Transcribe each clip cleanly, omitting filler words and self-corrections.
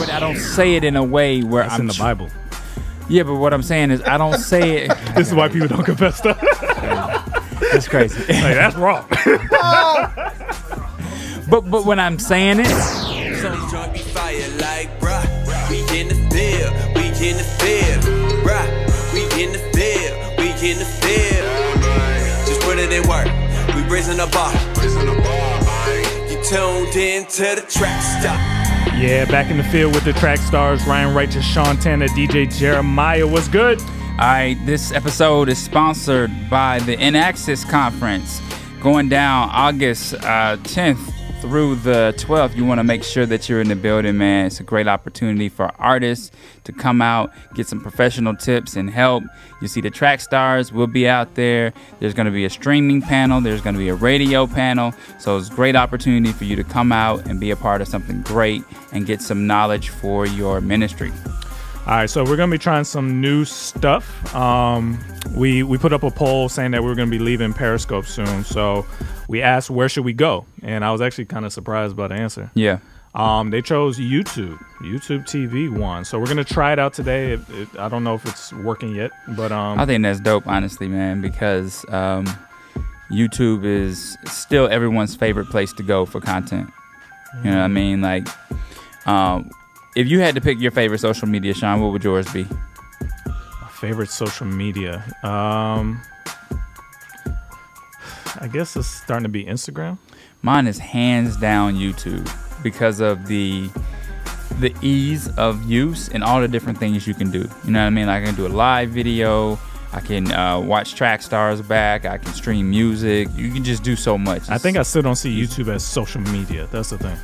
but I don't say it in a way where That's in the Bible. Yeah, but what I'm saying is I don't say it. This is why people don't confess stuff. That's crazy. Like, that's wrong. But when I'm saying it, just put it in work. We raising the bar. You tuned in to the Trackstarz. Yeah, back in the field with the Trackstarz. Ryan Righteous, Sean Tanner, DJ Jeremiah. What's good? all right, this episode is sponsored by the In-Access Conference going down August 10th through the 12th. You want to make sure that you're in the building, man. It's a great opportunity for artists to come out, get some professional tips and help. You see the Trackstarz will be out there. There's going to be a streaming panel. There's going to be a radio panel. So it's a great opportunity for you to come out and be a part of something great and get some knowledge for your ministry. All right, so we're going to be trying some new stuff. We put up a poll saying that we were going to be leaving Periscope soon. So we asked, where should we go? And I was actually kind of surprised by the answer. Yeah. They chose YouTube. YouTube TV won. So we're going to try it out today. I don't know if it's working yet, but I think that's dope, honestly, man, because YouTube is still everyone's favorite place to go for content. You know what I mean? Like, if you had to pick your favorite social media, Sean, what would yours be? My favorite social media. I guess it's starting to be Instagram. Mine is hands down YouTube because of the ease of use and all the different things you can do. You know what I mean? Like I can do a live video. I can watch Trackstarz back. I can stream music. You can just do so much. I think I still don't see YouTube as social media. That's the thing.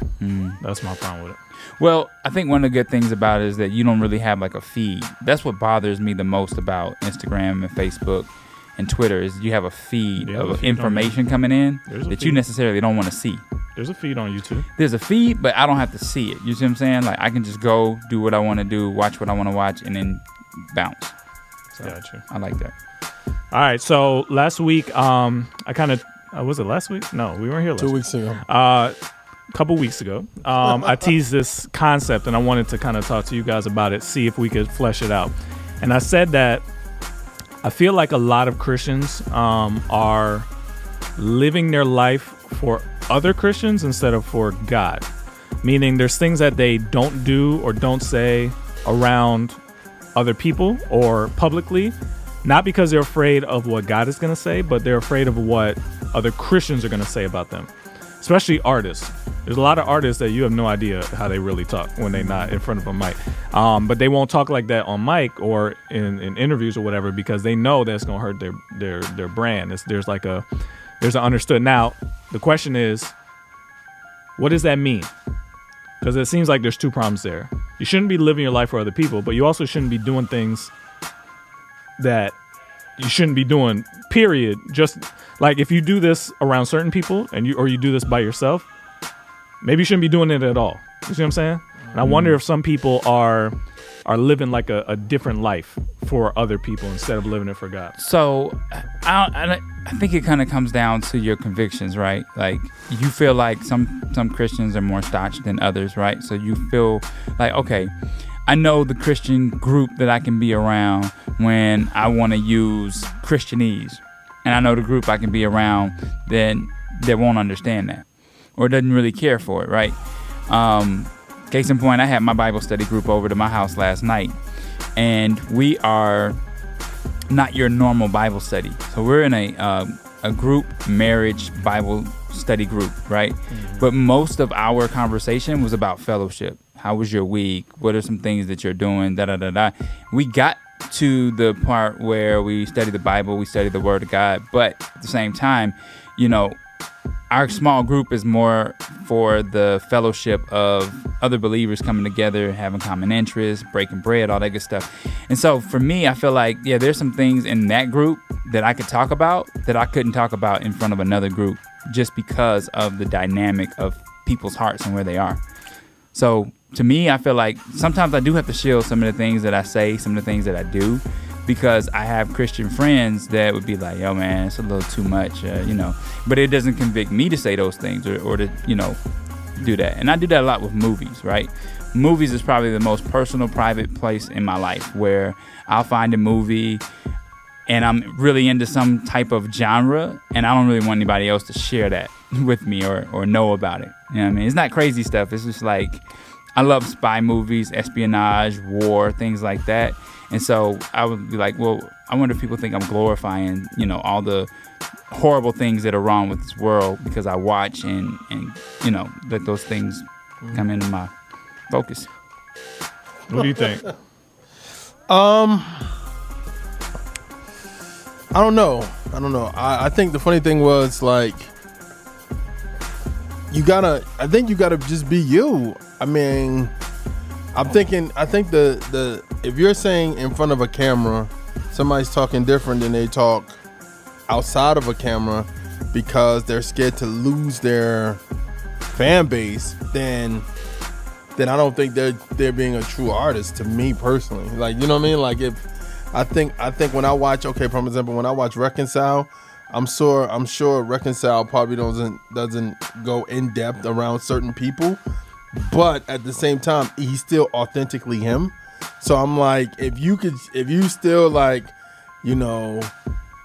That's my problem with it. Well, I think one of the good things about it is that you don't really have like a feed. That's what bothers me the most about Instagram and Facebook and Twitter is you have a feed of information coming in that you necessarily don't want to see. There's a feed on YouTube. There's a feed, but I don't have to see it. You see what I'm saying? Like I can just go do what I want to do, watch what I want to watch, and then bounce. So Gotcha. I like that. All right, so last week, I kind of was it last week? No, we weren't here last 2 weeks ago. A couple weeks ago, I teased this concept, and I wanted to kind of talk to you guys about it, see if we could flesh it out. And I said that I feel like a lot of Christians are living their life for other Christians instead of for God. Meaning there's things that they don't do or don't say around other people or publicly, not because they're afraid of what God is going to say, but they're afraid of what other Christians are going to say about them, especially artists. There's a lot of artists that you have no idea how they really talk when they're not in front of a mic. But they won't talk like that on mic or in interviews or whatever because they know that's going to hurt their brand. There's an understood. Now, the question is, what does that mean? Because it seems like there's two problems there. You shouldn't be living your life for other people, but you also shouldn't be doing things that you shouldn't be doing, period. Just like if you do this around certain people and you do this by yourself, maybe you shouldn't be doing it at all. You see what I'm saying? And I wonder if some people are living like a different life for other people instead of living it for God. So I think it kind of comes down to your convictions, right? Like you feel like some Christians are more staunch than others, right? So you feel like, okay, I know the Christian group that I can be around when I want to use Christianese. And I know the group I can be around then that won't understand that or doesn't really care for it, right? Case in point, I had my Bible study group over to my house last night, and we are not your normal Bible study. So we're in a group marriage Bible study group, right? But most of our conversation was about fellowship. How was your week? What are some things that you're doing? Da-da-da-da. We got to the part where we study the Bible, we study the Word of God, but at the same time, you know, our small group is more for the fellowship of other believers coming together, having common interests, breaking bread, all that good stuff. And so for me, I feel like, yeah, there's some things in that group that I could talk about that I couldn't talk about in front of another group just because of the dynamic of people's hearts and where they are. So to me, I feel like sometimes I do have to shield some of the things that I say, some of the things that I do, because I have Christian friends that would be like, yo, man, it's a little too much, you know. But it doesn't convict me to say those things or to, you know, do that. And I do that a lot with movies, right? movies is probably the most personal, private place in my life where I'll find a movie and I'm really into some type of genre, and I don't really want anybody else to share that with me or know about it. You know what I mean? It's not crazy stuff. It's just like, I love spy movies, espionage, war, things like that. And so I would be like, well, I wonder if people think I'm glorifying, you know, all the horrible things that are wrong with this world because I watch and you know, let those things come into my focus. What do you think? I don't know. I think the funny thing was, like, I think you gotta just be you. I mean, I think if you're saying in front of a camera, somebody's talking different than they talk outside of a camera because they're scared to lose their fan base, then I don't think they're being a true artist, to me personally. Like, you know what I mean? Like, if I think when I watch, okay, for example, when I watch Reconcile, I'm sure Reconcile probably doesn't go in depth around certain people, but at the same time, he's still authentically him. So I'm like, if you still, like, you know,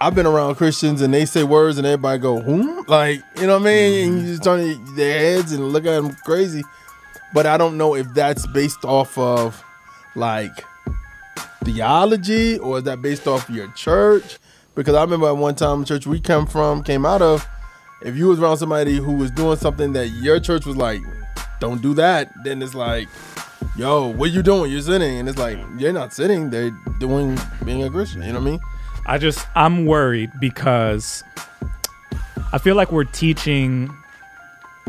I've been around Christians and they say words and everybody go, whom? Like, you know what I mean? And you just turn their heads and look at them crazy. But I don't know if that's based off of, like, theology, or is that based off of your church? Because I remember at one time the church we came out of, if you was around somebody who was doing something that your church was like, don't do that, then it's like, yo, what are you doing? You're sinning. And it's like, you're not sinning, they're doing being a Christian. You know what I mean? I'm worried because I feel like we're teaching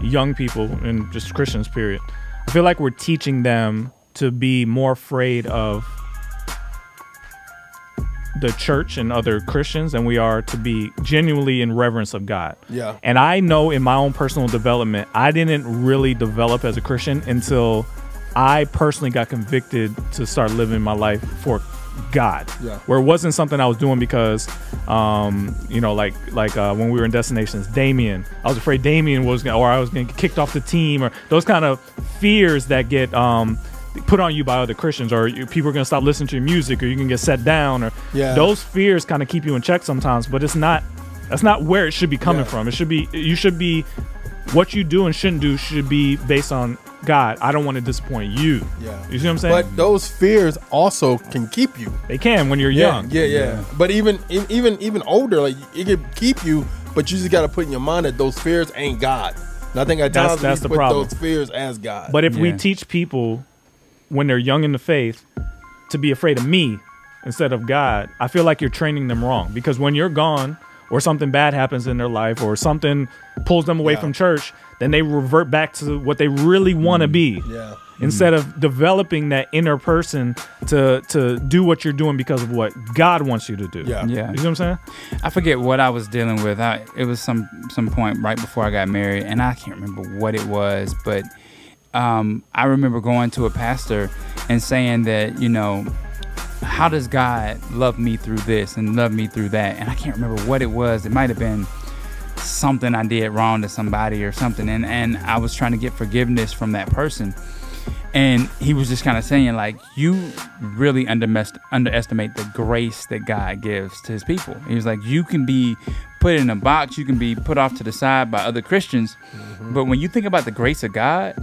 young people, and just Christians period, I feel like we're teaching them to be more afraid of the church and other Christians than we are to be genuinely in reverence of God. Yeah. And I know in my own personal development, I didn't really develop as a Christian until I personally got convicted to start living my life for God. Yeah. Where it wasn't something I was doing because, you know, like when we were in Destinations, Damien, I was afraid Damien was gonna, or I was going to get kicked off the team, or those kind of fears that get put on you by other Christians, or people are going to stop listening to your music, or you can get set down, or those fears kind of keep you in check sometimes, but that's not where it should be coming from. It should be what you do and shouldn't do should be based on God. I don't want to disappoint you. Yeah. You see what I'm saying? But those fears also can keep you. They can when you're young. Yeah. But even older, like, it can keep you, but you just got to put in your mind that those fears ain't God. And I think at times that's we the put problem. those fears as God. But if we teach people when they're young in the faith to be afraid of me instead of God, I feel like you're training them wrong, because when you're gone or something bad happens in their life or something pulls them away from church, then they revert back to what they really want to be. Yeah. Instead of developing that inner person to do what you're doing because of what God wants you to do. Yeah. You know what I'm saying? I forget what I was dealing with. It was some point right before I got married, and I can't remember what it was, but I remember going to a pastor and saying that, you know, how does God love me through this and love me through that? And I can't remember what it was. It might have been something I did wrong to somebody or something. And I was trying to get forgiveness from that person. And he was just kind of saying, like, you really underestimate the grace that God gives to his people. He was like, you can be put in a box, you can be put off to the side by other Christians. But when you think about the grace of God,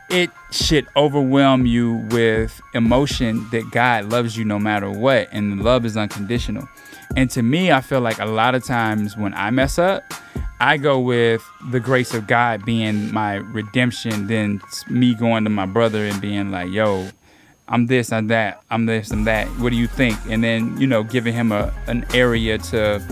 it should overwhelm you with emotion that God loves you no matter what, and the love is unconditional. And to me, I feel like a lot of times when I mess up, I go with the grace of God being my redemption, then me going to my brother and being like, yo, I'm this, I'm that, I'm this, I'm that. What do you think? And then, you know, giving him an area to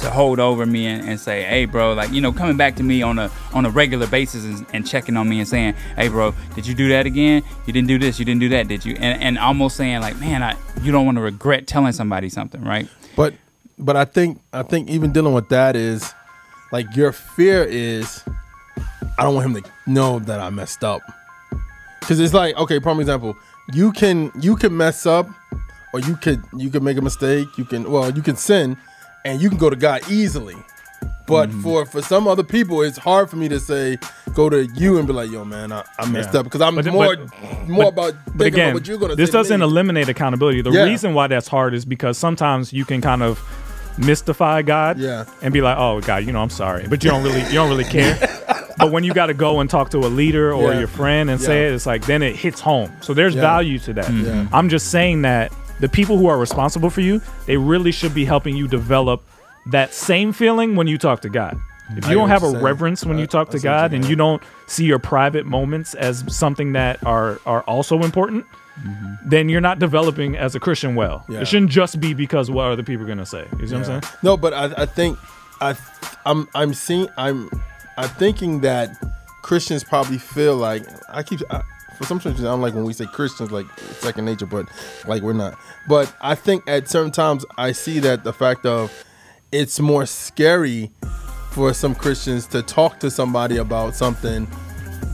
hold over me and say, hey, bro, like, you know, coming back to me on a regular basis and checking on me and saying, hey, bro, did you do that again? You didn't do this, you didn't do that, did you? And almost saying, like, man, you don't want to regret telling somebody something, right? But I think even dealing with that is, like, your fear is, I don't want him to know that I messed up. Because it's like, okay, prime example, you can mess up, or you could make a mistake, you can sin, and you can go to God easily. But for some other people, it's hard for me to say, go to you and be like, yo, man, I messed up because I'm But more about thinking again, about what you're gonna. this say to doesn't me. eliminate accountability. The reason why that's hard is because sometimes you can kind of mystify God and be like, oh God, I'm sorry, but you don't really care. But when you got to go and talk to a leader or your friend and say it, it's like then it hits home. So there's value to that. I'm just saying that the people who are responsible for you, they really should be helping you develop that same feeling when you talk to God. If you don't have a reverence when you talk to God and you don't see your private moments as something that are also important, then you're not developing as a Christian well. It shouldn't just be because what other people are going to say. You see what I'm saying? No, but I think I'm thinking that Christians probably feel like for some churches, I don't like when we say Christians like second nature, but like we're not. But I think at certain times I see that the fact of it's more scary for some Christians to talk to somebody about something,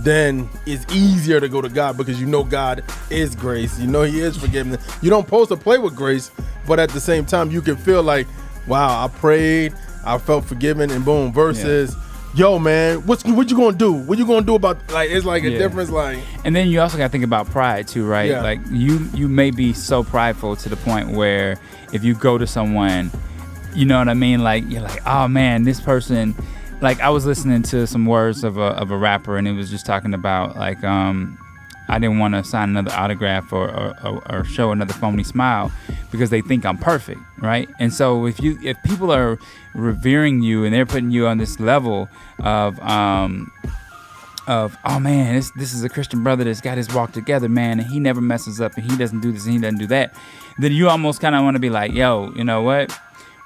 then it's easier to go to God because God is grace. He is forgiveness. You don't supposed to play with grace, but at the same time you can feel like, wow, I prayed, I felt forgiven, and boom. Versus, yo, man, what you gonna do? What you gonna do about it's like a difference, like. And then you also got to think about pride too, right? Yeah. Like you may be so prideful to the point where if you go to someone, you know what I mean? Like you're like, oh man, this person. Like I was listening to some words of a rapper, and it was just talking about like I didn't want to sign another autograph or show another phony smile because they think I'm perfect, right? And so if people are revering you and they're putting you on this level of oh man, this is a Christian brother that's got his walk together, man, and he never messes up and he doesn't do this and he doesn't do that, then you almost kind of want to be like, yo, you know what?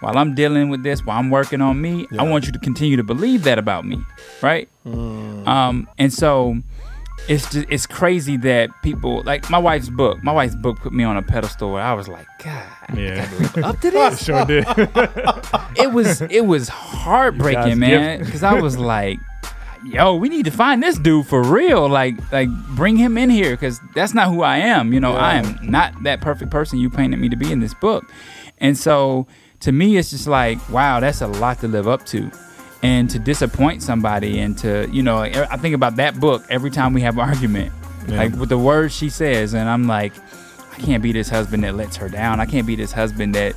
While I'm dealing with this, while I'm working on me, I want you to continue to believe that about me, right? And so it's crazy that people like my wife's book put me on a pedestal where I was like, God, I gotta live up to this. Sure did. It was heartbreaking, man, because I was like, yo, we need to find this dude for real. Like bring him in here because that's not who I am. I am not that perfect person you painted me to be in this book. And so to me, it's just like, wow, that's a lot to live up to. And to disappoint somebody and to, I think about that book every time we have an argument, like with the words she says. And I'm like, I can't be this husband that lets her down. I can't be this husband that,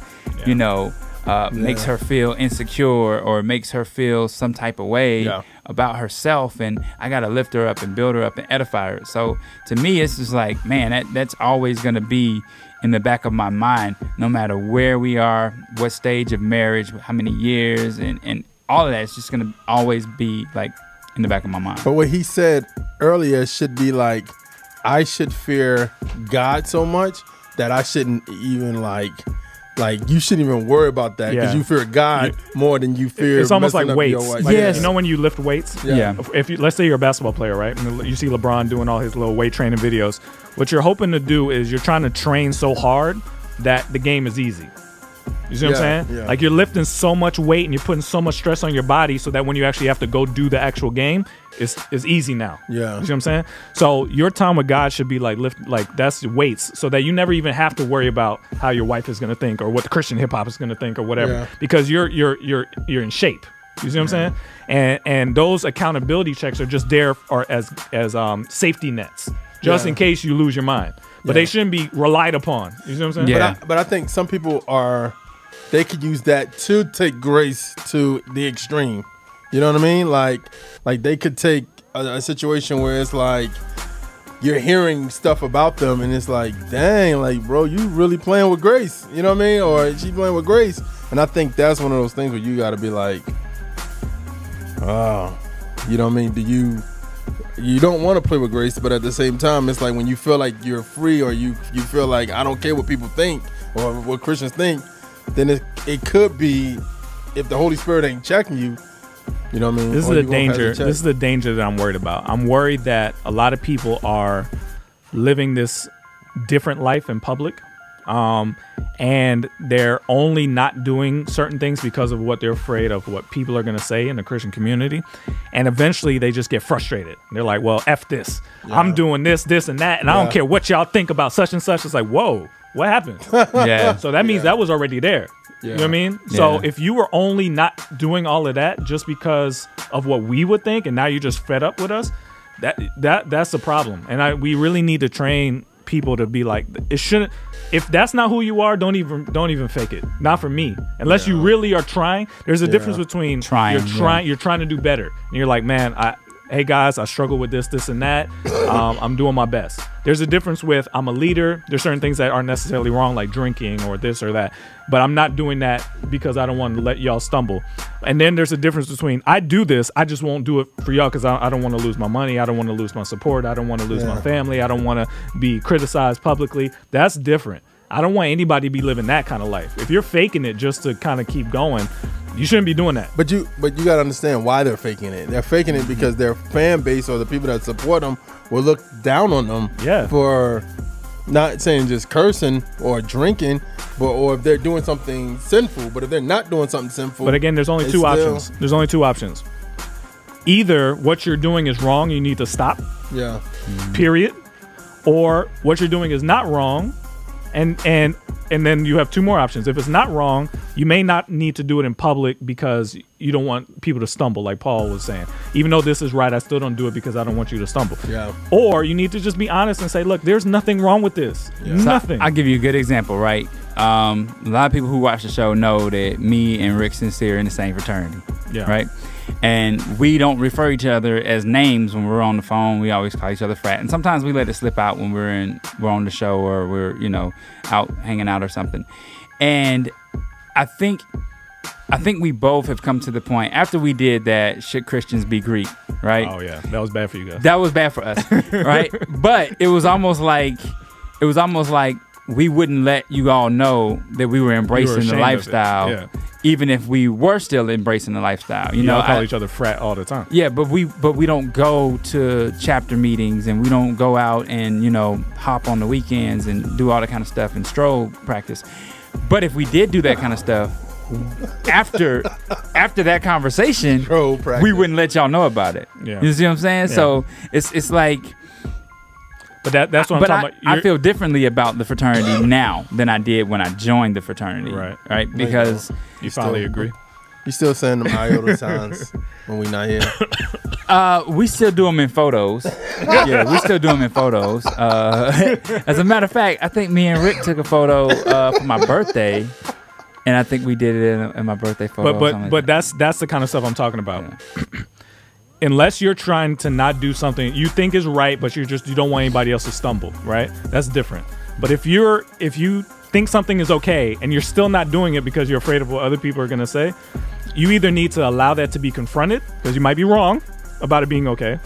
makes her feel insecure or makes her feel some type of way about herself. And I got to lift her up and build her up and edify her. So to me, it's just like, man, that's always going to be in the back of my mind, no matter where we are, what stage of marriage, how many years, and all of that. It's just going to always be like in the back of my mind. But what he said earlier should be like, I should fear God so much that I shouldn't even like you shouldn't even worry about that because you fear God more than you fear. It's almost like weights. Yes. You know when you lift weights? Yeah. If let's say you're a basketball player, right? And you see LeBron doing all his little weight training videos. What you're hoping to do is you're trying to train so hard that the game is easy. You see what I'm saying? Yeah. Like you're lifting so much weight and you're putting so much stress on your body so that when you actually have to go do the actual game, it's easy now. Yeah. You see what I'm saying? So your time with God should be like that's weights so that you never even have to worry about how your wife is going to think or what the Christian hip hop is going to think or whatever because you're in shape. You see what I'm saying? And those accountability checks are just there as safety nets just in case you lose your mind. But they shouldn't be relied upon. You see what I'm saying? Yeah. But I think some people they could use that to take grace to the extreme. You know what I mean? Like they could take a situation where it's like you're hearing stuff about them and it's like, dang, like, bro, you really playing with grace. You know what I mean? Or she playing with grace. And I think that's one of those things where you got to be like, oh, you know what I mean? You don't want to play with grace, but at the same time, it's like when you feel like you're free or you feel like I don't care what people think or what Christians think, then it could be if the Holy Spirit ain't checking you. You know what I mean? This is the danger. This is the danger that I'm worried about. I'm worried that a lot of people are living this different life in public And they're only not doing certain things because of what they're afraid of what people are going to say in the Christian community. And eventually they just get frustrated. They're like, well, F this. Yeah. I'm doing this, this, and that. And I don't care what y'all think about such and such. It's like, whoa, what happened? Yeah. So that means that was already there. Yeah. You know what I mean? Yeah. So if you were only not doing all of that just because of what we would think, and now you're just fed up with us, that's the problem. And we really need to train people to be like, it shouldn't. If that's not who you are, don't even fake it. Not for me. Unless you really are trying. There's a difference between you're trying to do better, and you're like, man, hey guys, I struggle with this, and that. I'm doing my best. There's a difference with I'm a leader. There's certain things that aren't necessarily wrong, like drinking or this or that. But I'm not doing that because I don't want to let y'all stumble. And then there's a difference between I do this, I just won't do it for y'all because I don't want to lose my money. I don't want to lose my support. I don't want to lose my family. I don't want to be criticized publicly. That's different. I don't want anybody to be living that kind of life. If you're faking it just to kind of keep going, you shouldn't be doing that. But you got to understand why they're faking it. They're faking it because their fan base or the people that support them will look down on them for not saying just cursing or drinking, or if they're doing something sinful. But if they're not doing something sinful. But again, there's only two options. There's only two options. Either what you're doing is wrong, you need to stop. Yeah. Period. Or what you're doing is not wrong, and then you have two more options. If it's not wrong, you may not need to do it in public because you don't want people to stumble, like Paul was saying. Even though this is right, I still don't do it because I don't want you to stumble. Yeah. Or you need to just be honest and say, look, there's nothing wrong with this. Yeah. Nothing. So I'll give you a good example, right? A lot of people who watch the show know that me and Rick Sincere are in the same fraternity. Yeah. Right? And we don't refer each other as names when we're on the phone. We always call each other frat. And sometimes we let it slip out when we're on the show or we're, out hanging out or something. And I think we both have come to the point after we did that, should Christians be Greek, right? Oh yeah, that was bad for you guys. That was bad for us, right? But it was almost like we wouldn't let you all know that we were embracing the lifestyle, even if we were still embracing the lifestyle. You know, I call each other frat all the time. Yeah, but we don't go to chapter meetings, and we don't go out and hop on the weekends and do all that kind of stuff and stroll practice. But if we did do that kind of stuff after that conversation, we wouldn't let y'all know about it. Yeah. You see what I'm saying? Yeah. So it's like. But that's what I'm talking about. I feel differently about the fraternity now than I did when I joined the fraternity. Right? Because you finally agree. You still send them iota signs when we not here? We still do them in photos. Yeah, we still do them in photos. As a matter of fact, I think me and Rick took a photo for my birthday, and I think we did it in my birthday photo. But that's the kind of stuff I'm talking about. Yeah. Unless you're trying to not do something you think is right, but you don't want anybody else to stumble, right? That's different. But if you think something is okay and you're still not doing it because you're afraid of what other people are going to say, you either need to allow that to be confronted because you might be wrong about it being okay,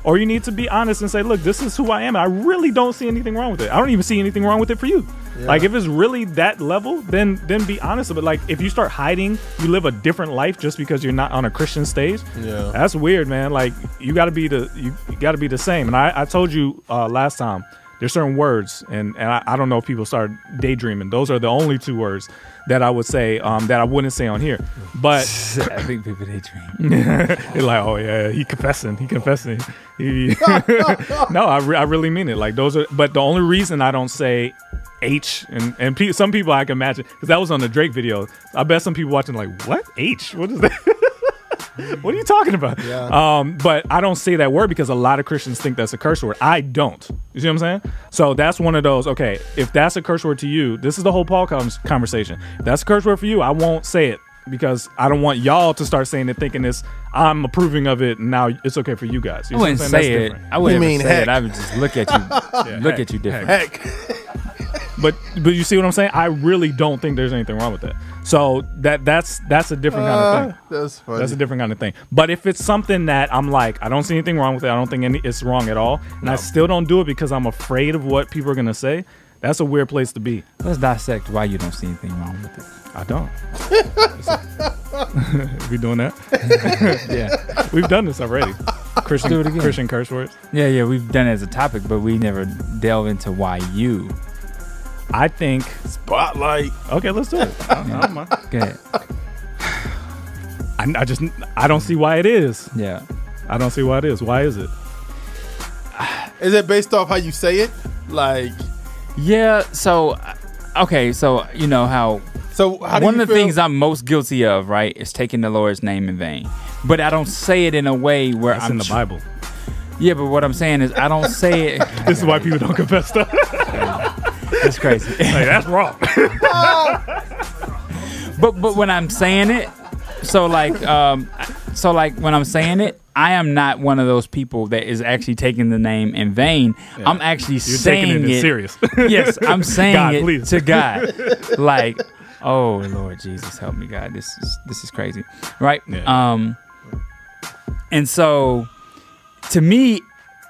or you need to be honest and say, look, this is who I am. I really don't see anything wrong with it. I don't even see anything wrong with it for you. Yeah. Like if it's really that level, then be honest about it. Like if you start hiding, you live a different life just because you're not on a Christian stage. Yeah, that's weird, man. Like you got to be the same. And I told you last time, there's certain words, and I don't know if people start daydreaming. Those are the only two words that I would say that I wouldn't say on here. But I think people daydream. They're like, oh yeah, he confessing. No, I really mean it. Like those are. But the only reason I don't say H and some people I can imagine, because that was on the Drake video. I bet some people watching like, what H? What is that? What are you talking about? Yeah. But I don't say that word because a lot of Christians think that's a curse word. I don't. You see what I'm saying? So that's one of those, okay, if that's a curse word to you, this is the whole Paul conversation. If that's a curse word for you, I won't say it because I don't want y'all to start saying it thinking I'm approving of it and now it's okay for you guys. You I wouldn't say it. I wouldn't say it. I would just look at you. Look at you different. Heck. But you see what I'm saying? I really don't think there's anything wrong with that. So that's a different kind of thing. That's funny. That's a different kind of thing. But if it's something that I'm like, I don't see anything wrong with it. I don't think it's wrong at all. And I still don't do it because I'm afraid of what people are going to say. That's a weird place to be. Let's dissect why you don't see anything wrong with it. I don't. We doing that? Yeah. We've done this already. Christian curse words. Yeah, we've done it as a topic, but we never delve into why you. I think. Spotlight. Okay, let's do it. I don't mind. Go ahead. I don't see why it is. Yeah. I don't see why it is. Why is it? Is it based off how you say it? Like, Yeah. So, okay. So you know how. so how do One you of the feel? things I'm most guilty of, right, is taking the Lord's name in vain. But I don't say it in a way where That's I'm in the Bible. Yeah, but what I'm saying is I don't say it. This is why people don't confess stuff. It's crazy. Like, that's wrong. But when I'm saying it, so like when I'm saying it, I am not one of those people that is actually taking the name in vain. Yeah. I'm actually You're saying taking it it. in serious. Yes, I'm saying God, it please. to God. Like, oh Lord Jesus, help me, God. This is crazy, right? Yeah. And so, to me,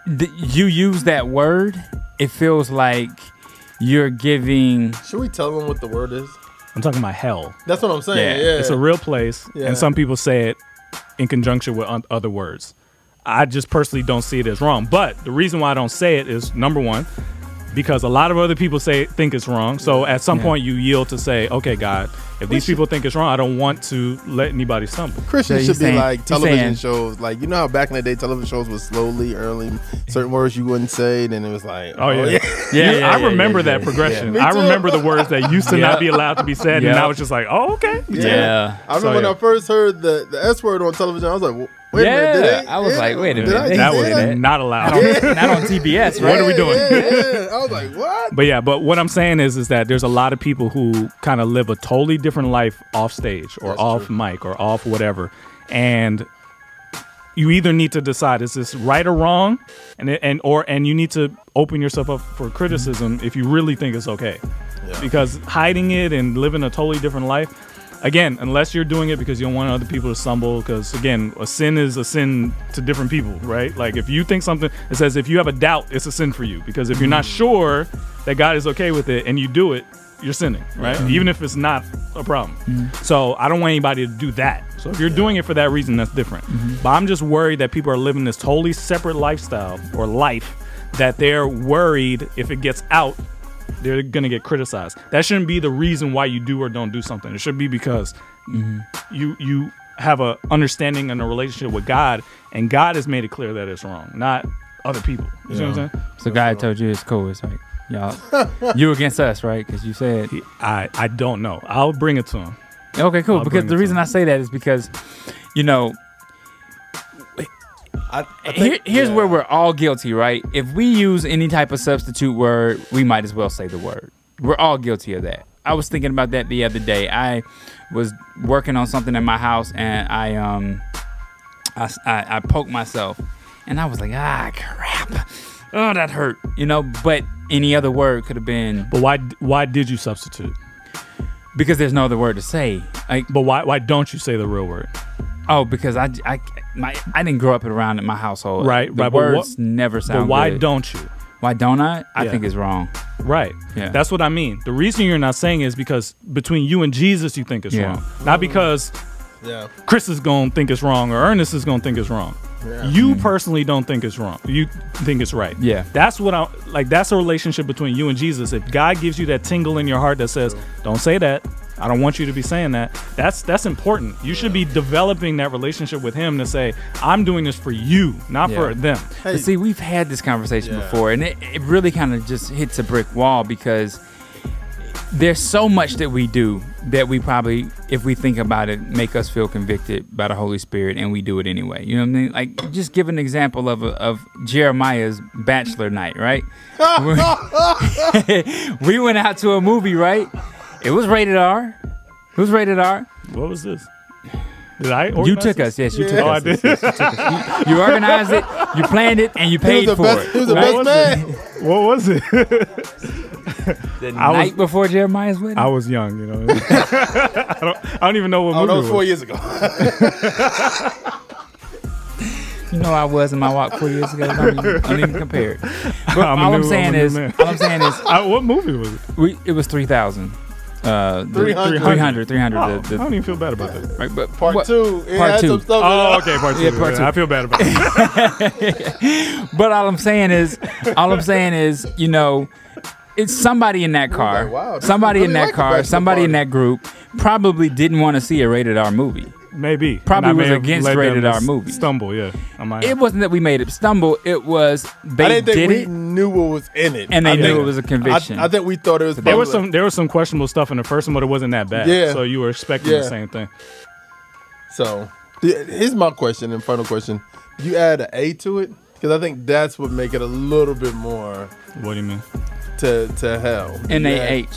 you use that word, it feels like you're giving. Should we tell them what the word is? I'm talking about hell. That's what I'm saying. Yeah. Yeah, It's a real place, Yeah. and some people say it in conjunction with other words. I just personally don't see it as wrong. But the reason why I don't say it is, number one, because a lot of other people think it's wrong. So at some point you yield to say, okay, God, if these people think it's wrong, I don't want to let anybody stumble. Christians So should he's be saying- like he's television saying- shows. Like, you know how back in the day television shows was slowly, early, certain words you wouldn't say, then it was like, Oh, yeah. Yeah, I remember yeah, that progression. Me I too. remember the words that used to Yeah. not be allowed to be said, Yeah. and now it's just like, oh, okay. Yeah. I remember So, when yeah. I first heard the S word on television, I was like, wait a minute. Did Yeah. they- I was like, wait a did minute. I They just That say was that? not allowed. Not on TBS, right? What are we doing? Yeah. I was like, what? But yeah, but what I'm saying is that there's a lot of people who kind of live a totally different life off stage or That's off true. mic or off whatever, and you either need to decide is this right or wrong, and you need to open yourself up for criticism if you really think it's okay, because hiding it and living a totally different life. Again, unless you're doing it because you don't want other people to stumble, because again, a sin is a sin to different people, right? Like if you think something, it says if you have a doubt, it's a sin for you, because if you're not sure that God is okay with it and you do it, you're sinning, right? Even if it's not a problem. So I don't want anybody to do that. So if you're doing it for that reason, that's different. But I'm just worried that people are living this totally separate lifestyle or life that they're worried if it gets out, they're gonna get criticized. That shouldn't be the reason why you do or don't do something. It should be because you have a understanding and a relationship with God, and God has made it clear that it's wrong, not other people. You see what I'm saying? So God told you it's cool. It's like, y'all, you against us, right? Because you said. I don't know. I'll bring it to him. Okay, cool. I'll Because bring the it reason to I say that is because, you know, I think, here's where we're all guilty, right? If we use any type of substitute word, we might as well say the word. We're all guilty of that. I was thinking about that the other day. I was working on something in my house, and I poked myself, and I was like, crap. Oh, that hurt. You know, but any other word could have been, But why did you substitute? because there's no other word to say. Like, But why don't you say the real word? oh, because I didn't grow up around in my household. Right, The right, but words never sound But why good. don't you? Why don't I? I Yeah. think it's wrong. Right. Yeah. That's what I mean. The reason you're not saying is because between you and Jesus, you think it's Yeah. wrong. Not because yeah. Chris is going to think it's wrong or Ernest is going to think it's wrong. Yeah. You personally don't think it's wrong. You think it's right. Yeah. That's what I like. That's a relationship between you and Jesus. If God gives you that tingle in your heart that says, "Don't say that. I don't want you to be saying that." That's important. You should be developing that relationship with Him to say, "I'm doing this for you, not Yeah. for them." But see, we've had this conversation Yeah. before, and it really kind of just hits a brick wall because there's so much that we do that we probably, if we think about it, make us feel convicted by the Holy Spirit, and we do it anyway. You know what I mean? Like, just give an example of Jeremiah's bachelor night, right? We went out to a movie, right? It was rated R. It was rated R. What was this? Did I? You organize took this? us, yes. You Yeah. took Oh, I us. did. Yes, you took us. You organized it. You planned it, and you He paid was the for best. it. He was the right? best man. What was it? The I was- night before Jeremiah's wedding. I was young, you know. I don't even know what Oh, movie that it was was. 4 years ago. You know, I was in my walk 4 years ago. Don't even compare it. But I'm a all I'm new- saying I'm a new is, man. What movie was it? it was 3,000. 300. 300. Oh, the- I don't even feel bad about that. right, but Part what- 2. It Part had two. some stuff in Oh, it. okay, part two. Yeah, part two. I feel bad about that. But all I'm saying is, you know, it's somebody in that car. Like, wow, somebody really in that like car. the Somebody in party. that group probably didn't want to see a rated R movie. Maybe. Probably And I was may have against led them rated to R movies. Stumble, yeah. I might It have. wasn't that we made it stumble. It was I they didn't think did we it knew what was in it. and they I knew think- it was a conviction. I think we thought it was. There was some questionable stuff in the first one, but it wasn't that bad. Yeah. So you were expecting Yeah. the same thing. So here's my question and final question: you add an A to it because I think that's what make it a little bit more What do you mean? to hell. NAH.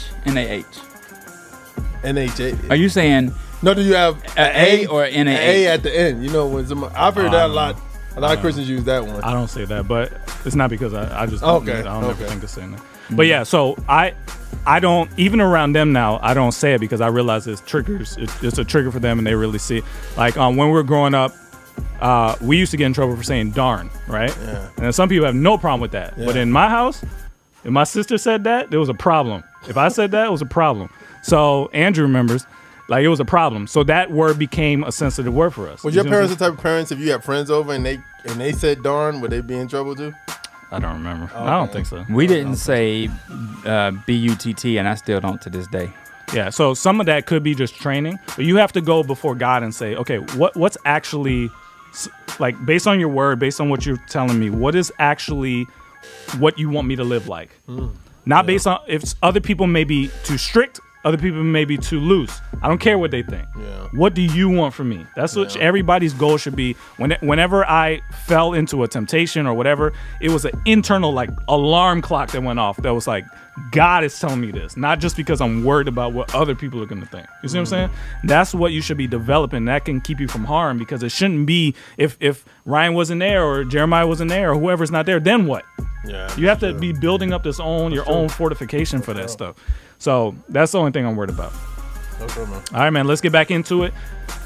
NHA. Are you saying No, do you have A or an NAH? A at the end. You know when I've heard that a lot. A lot of Christians use that one. I don't say that, but it's not because I just Okay, I don't ever okay. think of saying that. But yeah, so I don't, even around them now, I don't say it because I realize it's triggers. It's a trigger for them and they really see it. Like when we were growing up, we used to get in trouble for saying darn, right? Yeah. And some people have no problem with that. But Yeah. in my house, if my sister said that, there was a problem. If I said that, it was a problem. So Andrew remembers, like it was a problem. So that word became a sensitive word for us. Was You your see what I'm parents the saying? type of parents if you had friends over and they said darn, would they be in trouble too? I don't remember. I don't think so. We didn't say B-U-T-T, and I still don't to this day. Yeah, so some of that could be just training, but you have to go before God and say, okay, what's actually, like, based on your word, based on what you're telling me, what is actually what you want me to live like? Not based on, if other people may be too strict, other people may be too loose. I don't care what they think. Yeah. What do you want from me? That's what everybody's goal should be. Whenever I fell into a temptation or whatever, it was an internal like alarm clock that went off that was like, God is telling me this, not just because I'm worried about what other people are going to think. You see what I'm saying? That's what you should be developing. That can keep you from harm because it shouldn't be if Ryan wasn't there or Jeremiah wasn't there or whoever's not there, then what? Yeah. You have to be building up your own fortification for that stuff. So that's the only thing I'm worried about. Okay, man. All right, man, let's get back into it.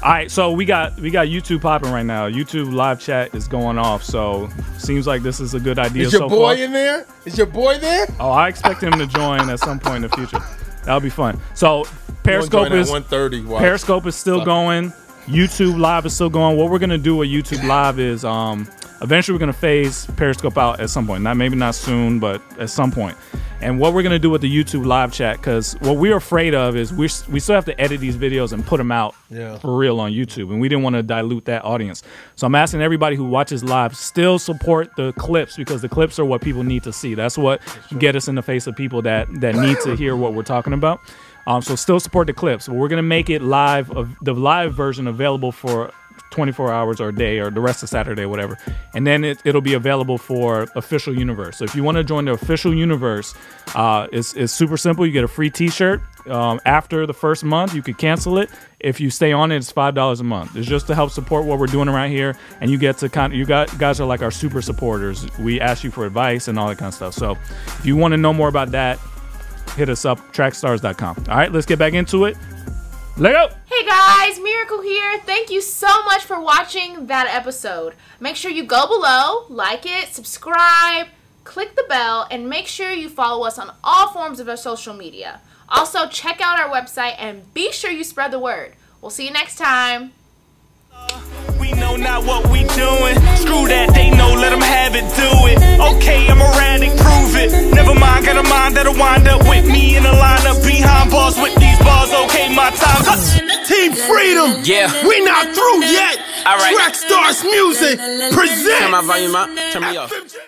All right, so we got YouTube popping right now. YouTube live chat is going off, so seems like this is a good idea. Is your so boy far. in there? Is your boy there? Oh, I expect him to join at some point in the future. That'll be fun. So Periscope is 1:30. Watch. Periscope is still going. YouTube Live is still going. What we're gonna do with YouTube Live is eventually we're gonna phase Periscope out at some point. Maybe not soon, but at some point. And what we're gonna do with the YouTube live chat, because what we're afraid of is we still have to edit these videos and put them out for real on YouTube, and we didn't want to dilute that audience. So I'm asking everybody who watches live still support the clips because the clips are what people need to see. That's what get us in the face of people that need to hear what we're talking about. So still support the clips. But we're gonna make it live, the live version available for 24 hours or a day or the rest of Saturday, whatever. And then it'll be available for Official Universe. So if you want to join the Official Universe, it's super simple. You get a free t-shirt. After the first month, you could cancel it. If you stay on it, it's $5 a month. It's just to help support what we're doing around here. And you get to guys are like our super supporters. We ask you for advice and all that kind of stuff. So if you want to know more about that, hit us up, trackstarz.com. All right, let's get back into it. Let go. Hey guys, Miracle here. Thank you so much for watching that episode. Make sure you go below, like it, subscribe, click the bell, and make sure you follow us on all forms of our social media. Also, check out our website and be sure you spread the word. We'll see you next time. We know not what we doing. Screw that, they know, let them have it, do it. Okay, I'm erratic, prove it. Never mind, got a mind that'll wind up with me in a lineup behind bars with these bars. Okay, my time's up. Team Freedom. Yeah. We not through yet. All right. Trackstarz Music presents. Turn my volume up, turn me off.